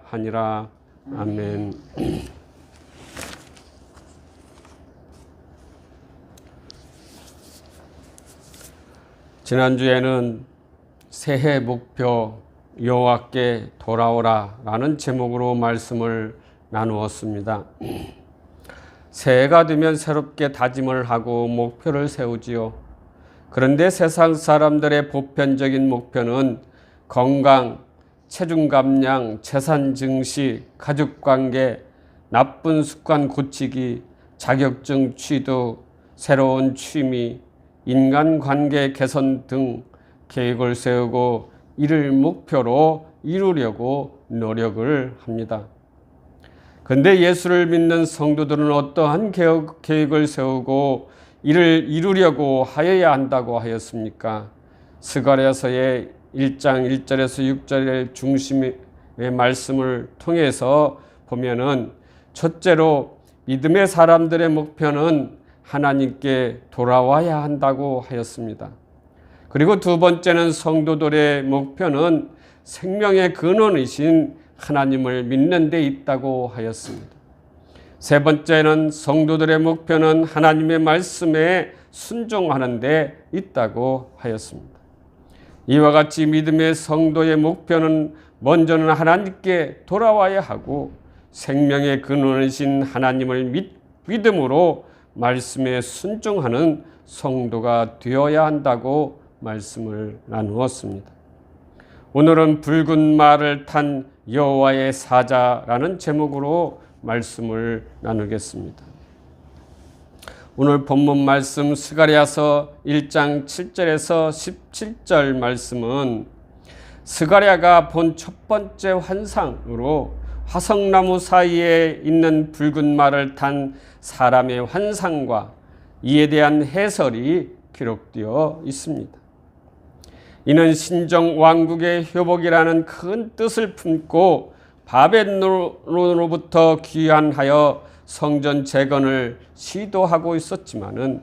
하니라. 아멘. 지난주에는 새해 목표 여호와께 돌아오라 라는 제목으로 말씀을 나누었습니다. 새해가 되면 새롭게 다짐을 하고 목표를 세우지요. 그런데 세상 사람들의 보편적인 목표는 건강, 체중 감량, 재산 증식, 가족관계, 나쁜 습관 고치기, 자격증 취득, 새로운 취미, 인간관계 개선 등 계획을 세우고 이를 목표로 이루려고 노력을 합니다. 그런데 예수를 믿는 성도들은 어떠한 계획을 세우고 이를 이루려고 하여야 한다고 하였습니까? 스가랴서의 1장 1절에서 6절의 중심의 말씀을 통해서 보면은 첫째로 믿음의 사람들의 목표는 하나님께 돌아와야 한다고 하였습니다. 그리고 두 번째는 성도들의 목표는 생명의 근원이신 하나님을 믿는 데 있다고 하였습니다. 세 번째는 성도들의 목표는 하나님의 말씀에 순종하는 데 있다고 하였습니다. 이와 같이 믿음의 성도의 목표는 먼저는 하나님께 돌아와야 하고 생명의 근원이신 하나님을 믿음으로 말씀에 순종하는 성도가 되어야 한다고 말씀을 나누었습니다. 오늘은 붉은 말을 탄 여호와의 사자라는 제목으로 말씀을 나누겠습니다. 오늘 본문 말씀 스가랴서 1장 7절에서 17절 말씀은 스가랴가 본 첫 번째 환상으로 화석나무 사이에 있는 붉은 말을 탄 사람의 환상과 이에 대한 해설이 기록되어 있습니다. 이는 신정 왕국의 회복이라는 큰 뜻을 품고 바벨론으로부터 귀환하여 성전 재건을 시도하고 있었지만은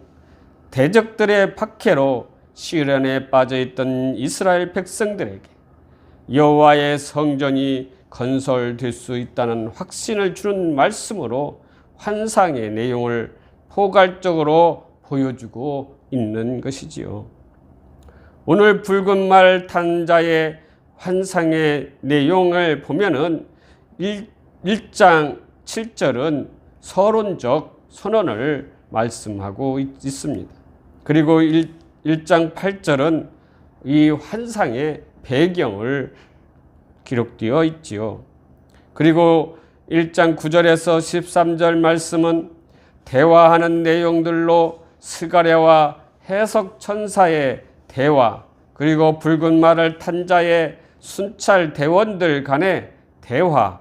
대적들의 박해로 시련에 빠져있던 이스라엘 백성들에게 여호와의 성전이 건설될 수 있다는 확신을 주는 말씀으로 환상의 내용을 포괄적으로 보여주고 있는 것이지요. 오늘 붉은 말 탄 자의 환상의 내용을 보면은 1장 7절은 서론적 선언을 말씀하고 있습니다. 그리고 1장 8절은 이 환상의 배경을 기록되어 있지요. 그리고 1장 9절에서 13절 말씀은 대화하는 내용들로 스가랴와 해석 천사의 대화, 그리고 붉은 말을 탄 자의 순찰 대원들 간의 대화,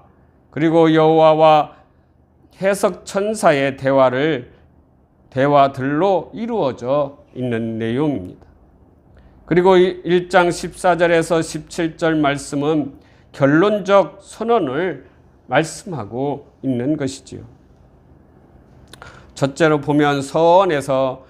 그리고 여호와와 해석 천사의 대화들로 이루어져 있는 내용입니다. 그리고 1장 14절에서 17절 말씀은 결론적 선언을 말씀하고 있는 것이지요. 첫째로 보면 서원에서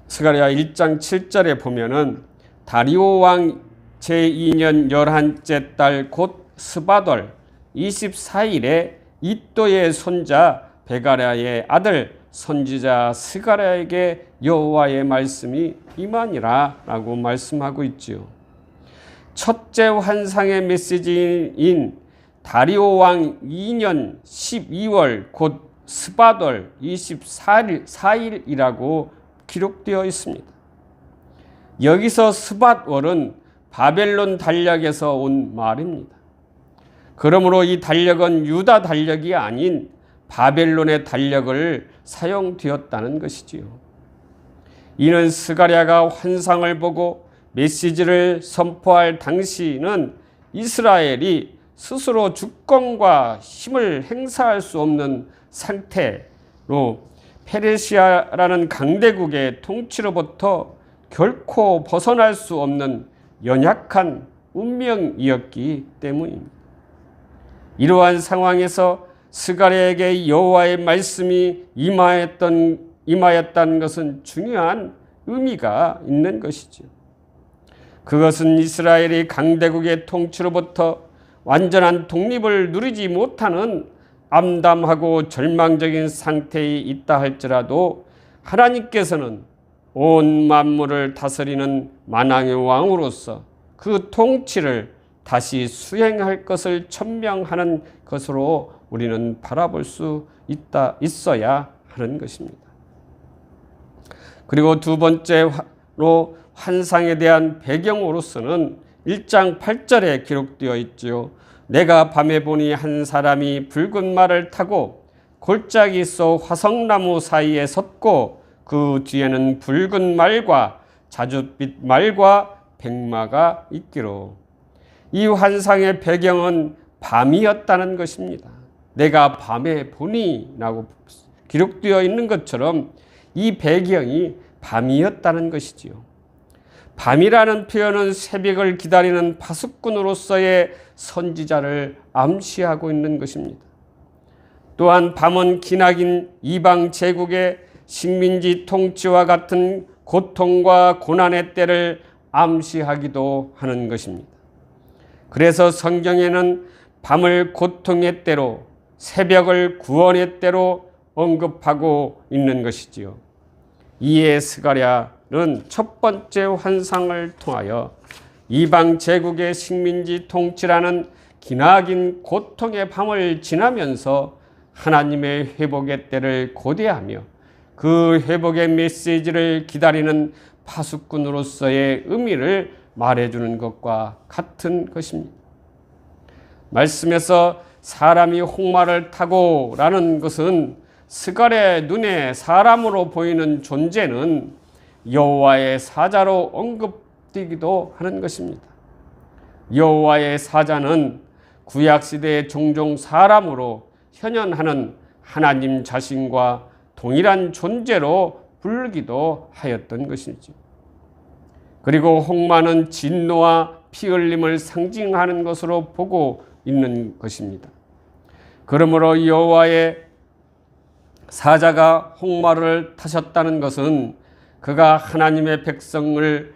스가랴 1장 7절에 보면은 다리오 왕 제2년 11째 달 곧 스바돌 24일에 이또의 손자 베가랴의 아들 선지자 스가랴에게 여호와의 말씀이 임하니라 라고 말씀하고 있지요. 첫째 환상의 메시지인 다리오 왕 2년 12월 곧 스바돌 24일이라고 기록되어 있습니다. 여기서 스밧월은 바벨론 달력에서 온 말입니다. 그러므로 이 달력은 유다 달력이 아닌 바벨론의 달력을 사용되었다는 것이지요. 이는 스가랴가 환상을 보고 메시지를 선포할 당시는 이스라엘이 스스로 주권과 힘을 행사할 수 없는 상태로 페르시아라는 강대국의 통치로부터 결코 벗어날 수 없는 연약한 운명이었기 때문입니다. 이러한 상황에서 스가랴에게 여호와의 말씀이 임하였다는 것은 중요한 의미가 있는 것이죠. 그것은 이스라엘이 강대국의 통치로부터 완전한 독립을 누리지 못하는 암담하고 절망적인 상태에 있다 할지라도 하나님께서는 온 만물을 다스리는 만왕의 왕으로서 그 통치를 다시 수행할 것을 천명하는 것으로 우리는 바라볼 수 있어야 하는 것입니다. 그리고 두 번째로 환상에 대한 배경으로서는 1장 8절에 기록되어 있지요. 내가 밤에 보니 한 사람이 붉은 말을 타고 골짜기 속 화석나무 사이에 섰고 그 뒤에는 붉은 말과 자줏빛 말과 백마가 있기로. 이 환상의 배경은 밤이었다는 것입니다. 내가 밤에 보니 라고 기록되어 있는 것처럼 이 배경이 밤이었다는 것이지요. 밤이라는 표현은 새벽을 기다리는 파수꾼으로서의 선지자를 암시하고 있는 것입니다. 또한 밤은 기나긴 이방 제국의 식민지 통치와 같은 고통과 고난의 때를 암시하기도 하는 것입니다. 그래서 성경에는 밤을 고통의 때로, 새벽을 구원의 때로 언급하고 있는 것이지요. 이에 스가랴는 첫 번째 환상을 통하여 이방 제국의 식민지 통치라는 기나긴 고통의 밤을 지나면서 하나님의 회복의 때를 고대하며 그 회복의 메시지를 기다리는 파수꾼으로서의 의미를 말해주는 것과 같은 것입니다. 말씀에서 사람이 홍마를 타고 라는 것은 스가랴의 눈에 사람으로 보이는 존재는 여호와의 사자로 언급되기도 하는 것입니다. 여호와의 사자는 구약시대에 종종 사람으로 현현하는 하나님 자신과 동일한 존재로 부르기도 하였던 것이죠. 그리고 홍마는 진노와 피 흘림을 상징하는 것으로 보고 있는 것입니다. 그러므로 여호와의 사자가 홍마를 타셨다는 것은 그가 하나님의 백성들을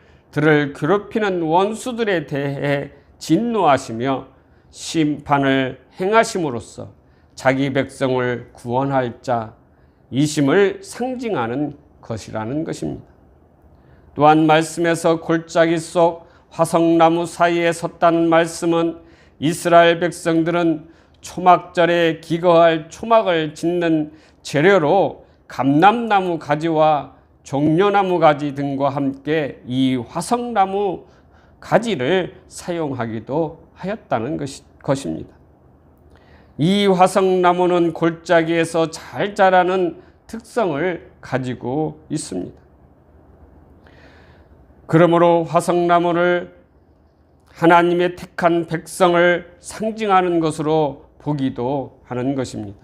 괴롭히는 원수들에 대해 진노하시며 심판을 행하심으로써 자기 백성을 구원할 자이심을 상징하는 것이라는 것입니다. 또한 말씀에서 골짜기 속 화석나무 사이에 섰다는 말씀은 이스라엘 백성들은 초막절에 기거할 초막을 짓는 재료로 감람나무 가지와 종려나무 가지 등과 함께 이 화석나무 가지를 사용하기도 하였다는 것입니다. 이 화석나무는 골짜기에서 잘 자라는 특성을 가지고 있습니다. 그러므로 화석나무를 하나님의 택한 백성을 상징하는 것으로 보기도 하는 것입니다.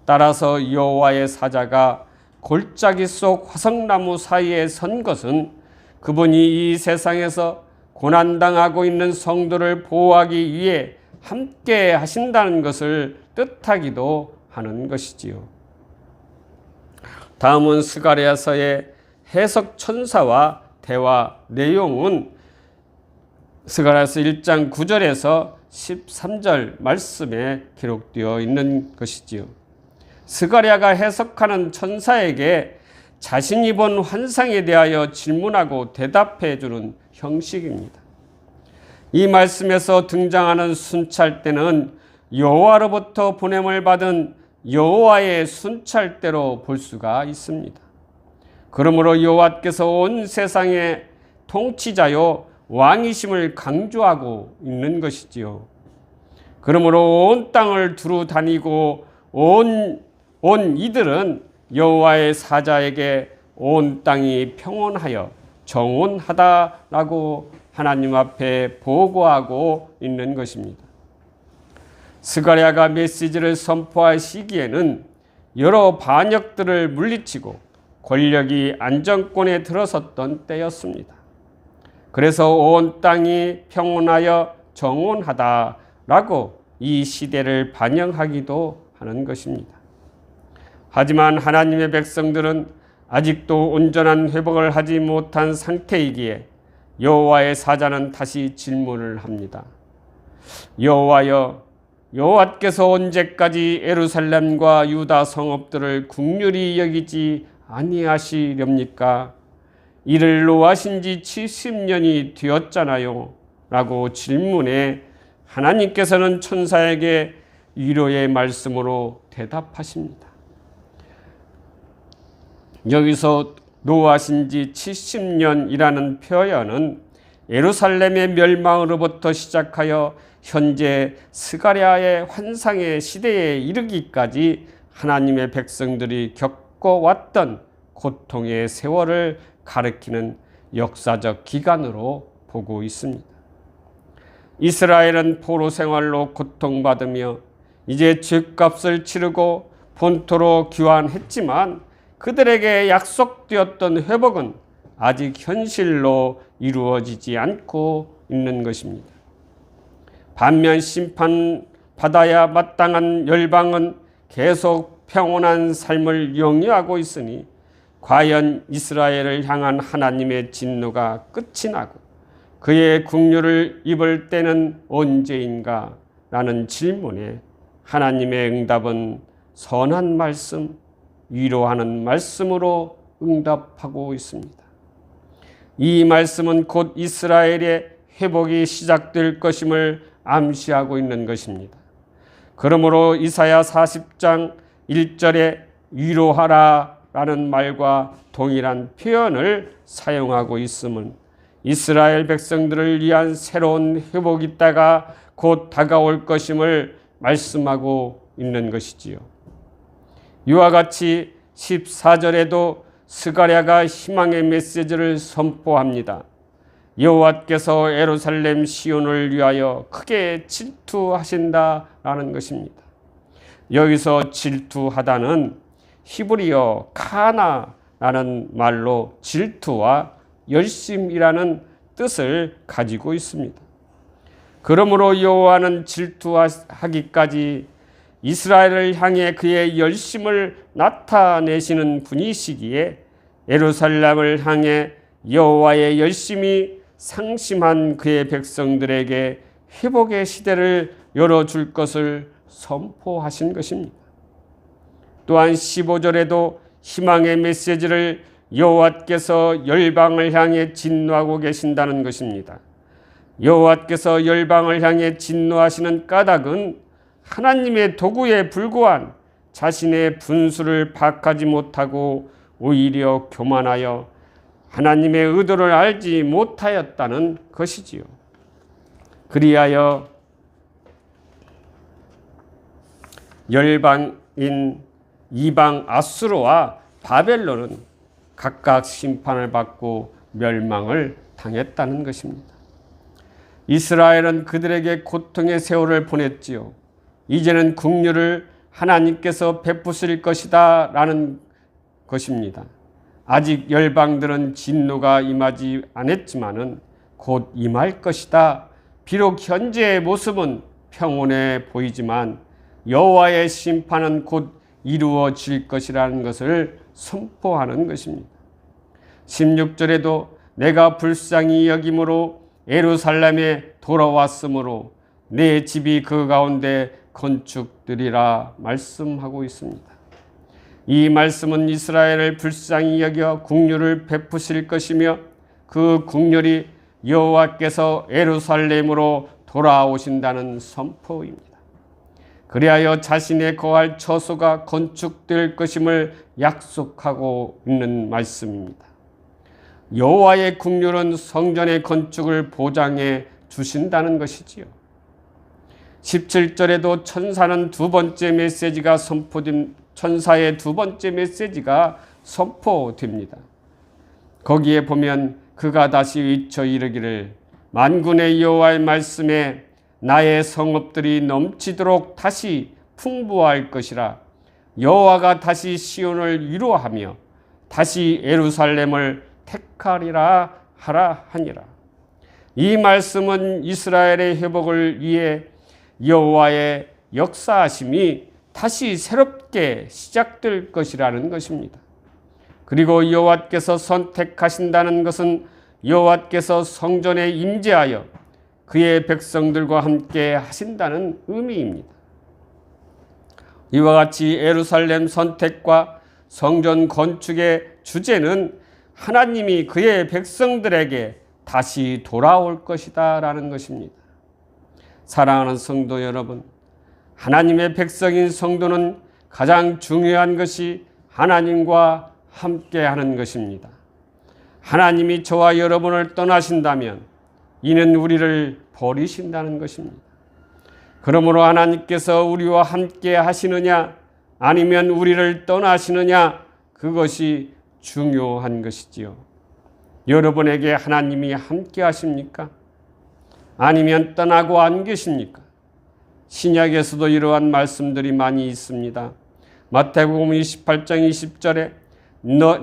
따라서 여호와의 사자가 골짜기 속 화석나무 사이에 선 것은 그분이 이 세상에서 고난당하고 있는 성도를 보호하기 위해 함께 하신다는 것을 뜻하기도 하는 것이지요. 다음은 스가랴서의 해석 천사와 대화 내용은 스가랴서 1장 9절에서 13절 말씀에 기록되어 있는 것이지요. 스가랴가 해석하는 천사에게 자신이 본 환상에 대하여 질문하고 대답해 주는 형식입니다. 이 말씀에서 등장하는 순찰대는 여호와로부터 보냄을 받은 여호와의 순찰대로 볼 수가 있습니다. 그러므로 여호와께서 온 세상의 통치자요 왕이심을 강조하고 있는 것이지요. 그러므로 온 땅을 두루 다니고 온 이들은 여호와의 사자에게 온 땅이 평온하여 정온하다라고 하나님 앞에 보고하고 있는 것입니다. 스가랴가 메시지를 선포할 시기에는 여러 반역들을 물리치고 권력이 안정권에 들어섰던 때였습니다. 그래서 온 땅이 평온하여 정온하다라고 이 시대를 반영하기도 하는 것입니다. 하지만 하나님의 백성들은 아직도 온전한 회복을 하지 못한 상태이기에 여호와의 사자는 다시 질문을 합니다. 여호와여, 여호와께서 언제까지 예루살렘과 유다 성읍들을 긍휼히 여기지 아니하시렵니까? 이를 노하신 지 70년이 되었잖아요 라고 질문해 하나님께서는 천사에게 위로의 말씀으로 대답하십니다. 여기서 노하신 지 70년이라는 표현은 예루살렘의 멸망으로부터 시작하여 현재 스가랴의 환상의 시대에 이르기까지 하나님의 백성들이 겪어왔던 고통의 세월을 가리키는 역사적 기간으로 보고 있습니다. 이스라엘은 포로 생활로 고통받으며 이제 죄값을 치르고 본토로 귀환했지만 그들에게 약속되었던 회복은 아직 현실로 이루어지지 않고 있는 것입니다. 반면 심판받아야 마땅한 열방은 계속 평온한 삶을 영위하고 있으니 과연 이스라엘을 향한 하나님의 진노가 끝이 나고 그의 긍휼을 입을 때는 언제인가? 라는 질문에 하나님의 응답은 선한 말씀, 위로하는 말씀으로 응답하고 있습니다. 이 말씀은 곧 이스라엘의 회복이 시작될 것임을 암시하고 있는 것입니다. 그러므로 이사야 40장 1절에 위로하라 라는 말과 동일한 표현을 사용하고 있음은 이스라엘 백성들을 위한 새로운 회복이 있다가 곧 다가올 것임을 말씀하고 있는 것이지요. 이와 같이 14절에도 스가랴가 희망의 메시지를 선포합니다. 여호와께서 예루살렘 시온을 위하여 크게 질투하신다라는 것입니다. 여기서 질투하다는 히브리어 카나라는 말로 질투와 열심이라는 뜻을 가지고 있습니다. 그러므로 여호와는 질투하기까지 이스라엘을 향해 그의 열심을 나타내시는 분이시기에 예루살렘을 향해 여호와의 열심이 상심한 그의 백성들에게 회복의 시대를 열어줄 것을 선포하신 것입니다. 또한 15절에도 희망의 메시지를 여호와께서 열방을 향해 진노하고 계신다는 것입니다. 여호와께서 열방을 향해 진노하시는 까닭은 하나님의 도구에 불과한 자신의 분수를 파악하지 못하고 오히려 교만하여 하나님의 의도를 알지 못하였다는 것이지요. 그리하여 열방인 이방 아수르와 바벨론은 각각 심판을 받고 멸망을 당했다는 것입니다. 이스라엘은 그들에게 고통의 세월을 보냈지요. 이제는 긍휼을 하나님께서 베푸실 것이다 라는 것입니다. 아직 열방들은 진노가 임하지 않았지만은 곧 임할 것이다. 비록 현재의 모습은 평온해 보이지만 여호와의 심판은 곧 이루어질 것이라는 것을 선포하는 것입니다. 16절에도 내가 불쌍히 여김으로 예루살렘에 돌아왔으므로 내 집이 그 가운데 건축되리라 말씀하고 있습니다. 이 말씀은 이스라엘을 불쌍히 여겨 긍휼을 베푸실 것이며 그 긍휼이 여호와께서 예루살렘으로 돌아오신다는 선포입니다. 그리하여 자신의 거할 처소가 건축될 것임을 약속하고 있는 말씀입니다. 여호와의 긍휼은 성전의 건축을 보장해 주신다는 것이지요. 17절에도 천사의 두 번째 메시지가 선포됩니다. 거기에 보면 그가 다시 외쳐 이르기를 만군의 여호와의 말씀에 나의 성읍들이 넘치도록 다시 풍부할 것이라. 여호와가 다시 시온을 위로하며 다시 예루살렘을 택하리라 하라 하니라. 이 말씀은 이스라엘의 회복을 위해 여호와의 역사하심이 다시 새롭게 시작될 것이라는 것입니다. 그리고 여호와께서 선택하신다는 것은 여호와께서 성전에 임재하여 그의 백성들과 함께 하신다는 의미입니다. 이와 같이 예루살렘 선택과 성전 건축의 주제는 하나님이 그의 백성들에게 다시 돌아올 것이다 라는 것입니다. 사랑하는 성도 여러분, 하나님의 백성인 성도는 가장 중요한 것이 하나님과 함께하는 것입니다. 하나님이 저와 여러분을 떠나신다면 이는 우리를 버리신다는 것입니다. 그러므로 하나님께서 우리와 함께 하시느냐 아니면 우리를 떠나시느냐, 그것이 중요한 것이지요. 여러분에게 하나님이 함께 하십니까? 아니면 떠나고 안 계십니까? 신약에서도 이러한 말씀들이 많이 있습니다. 마태복음 28장 20절에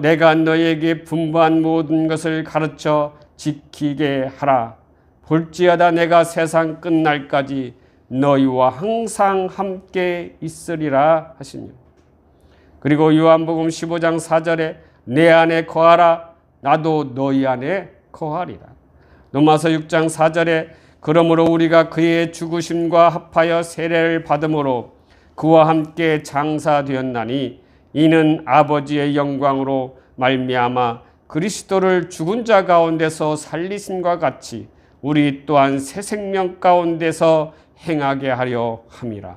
내가 너에게 분부한 모든 것을 가르쳐 지키게 하라. 볼지어다 내가 세상 끝날까지 너희와 항상 함께 있으리라 하시며, 그리고 요한복음 15장 4절에 내 안에 거하라. 나도 너희 안에 거하리라. 로마서 6장 4절에 그러므로 우리가 그의 죽으심과 합하여 세례를 받음으로 그와 함께 장사되었나니 이는 아버지의 영광으로 말미암아 그리스도를 죽은 자 가운데서 살리심과 같이 우리 또한 새 생명 가운데서 행하게 하려 함이라.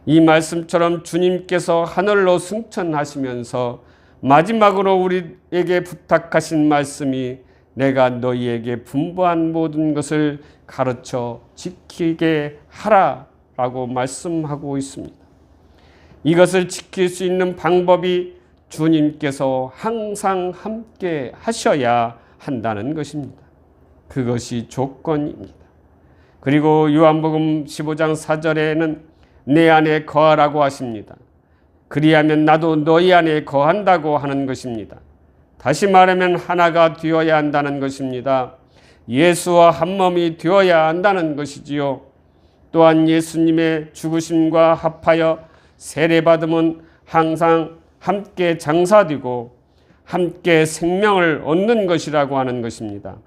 이 말씀처럼 주님께서 하늘로 승천하시면서 마지막으로 우리에게 부탁하신 말씀이 내가 너희에게 분부한 모든 것을 가르쳐 지키게 하라 라고 말씀하고 있습니다. 이것을 지킬 수 있는 방법이 주님께서 항상 함께 하셔야 한다는 것입니다. 그것이 조건입니다. 그리고 요한복음 15장 4절에는 내 안에 거하라고 하십니다. 그리하면 나도 너희 안에 거한다고 하는 것입니다. 다시 말하면 하나가 되어야 한다는 것입니다. 예수와 한 몸이 되어야 한다는 것이지요. 또한 예수님의 죽으심과 합하여 세례받음은 항상 함께 장사되고 함께 생명을 얻는 것이라고 하는 것입니다.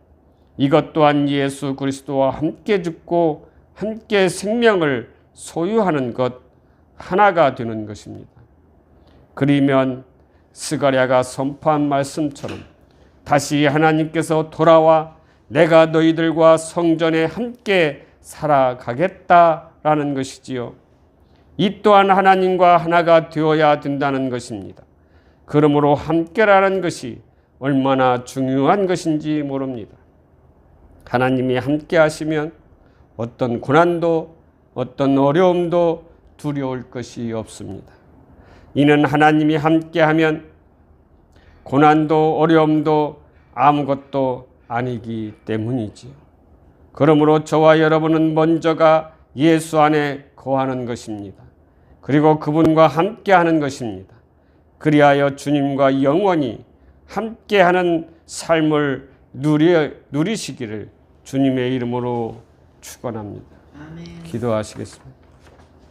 이것 또한 예수 그리스도와 함께 죽고 함께 생명을 소유하는 것, 하나가 되는 것입니다. 그러면 스가랴가 선포한 말씀처럼 다시 하나님께서 돌아와 내가 너희들과 성전에 함께 살아가겠다라는 것이지요. 이 또한 하나님과 하나가 되어야 된다는 것입니다. 그러므로 함께라는 것이 얼마나 중요한 것인지 모릅니다. 하나님이 함께 하시면 어떤 고난도 어떤 어려움도 두려울 것이 없습니다. 이는 하나님이 함께하면 고난도 어려움도 아무것도 아니기 때문이지요. 그러므로 저와 여러분은 먼저가 예수 안에 거하는 것입니다. 그리고 그분과 함께하는 것입니다. 그리하여 주님과 영원히 함께하는 삶을 누리시기를 주님의 이름으로 축원합니다. 아멘. 기도하시겠습니다.